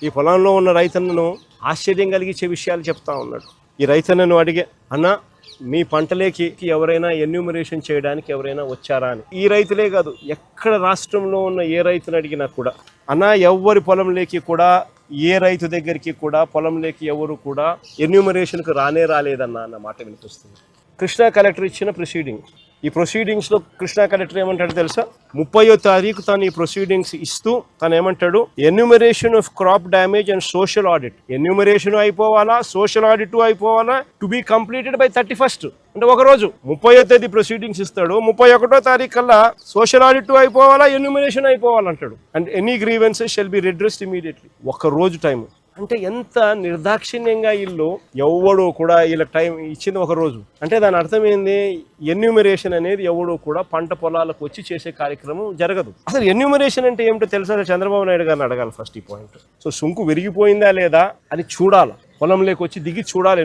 ఈ పొలంలో ఉన్న రైతన్నను ఆశ్చర్యం కలిగించే విషయాలు చెప్తా ఉన్నాడు. ఈ రైతన్నను అడిగే, అన్న మీ పంటలేకి ఎవరైనా ఎన్యూమరేషన్ చేయడానికి ఎవరైనా వచ్చారా అని. ఈ రైతులే కాదు, ఎక్కడ రాష్ట్రంలో ఉన్న ఏ రైతుని అడిగినా కూడా, అన్న ఎవరి పొలంలోకి కూడా, ఏ రైతు దగ్గరికి కూడా పొలంలోకి ఎవరు కూడా ఎన్యూమరేషన్కి రాలేదన్న అన్న మాట వినిపిస్తుంది. కృష్ణా కలెక్టర్ ఇచ్చిన ప్రొసీడింగ్, ఈ ప్రొసీడింగ్స్లో కృష్ణా కలెక్టర్ ఏమంటాడు తెలుసా? 30వ తారీఖు తను ఈ ప్రొసీడింగ్స్ ఇస్తూ తను ఏమంటాడు, enumeration of crop damage and social audit, enumeration అయిపోవాలా, సోషల్ ఆడిట్ అయిపోవాలా, to be completed by 31st, అంటే ఒక రోజు. 30వ తేదీ ప్రొసీడింగ్స్ ఇస్తాడు, 31వ తారీఖు కల్లా సోషల్ ఆడిట్ అయిపోవాలా, ఎన్యూమరేషన్ అయిపోవాలంటాడు. And any grievances shall be redressed immediately. ఒక రోజు టైం. అంటే ఎంత నిర్దాక్షిణ్యంగా వీళ్ళు, ఎవడు కూడా వీళ్ళ టైం ఇచ్చింది ఒక రోజు. అంటే దాని అర్థం ఏంది? ఎన్యూమరేషన్ అనేది ఎవడు కూడా పంట పొలాలకు వచ్చి చేసే కార్యక్రమం జరగదు. అసలు ఎన్యూమరేషన్ అంటే ఏమిటో తెలుసా? చంద్రబాబు నాయుడు గారిని అడగాలి ఫస్ట్ ఈ పాయింట్. సో సుంకు విరిగిపోయిందా లేదా అని చూడాలి, పొలంలోకి వచ్చి దిగి చూడాలి.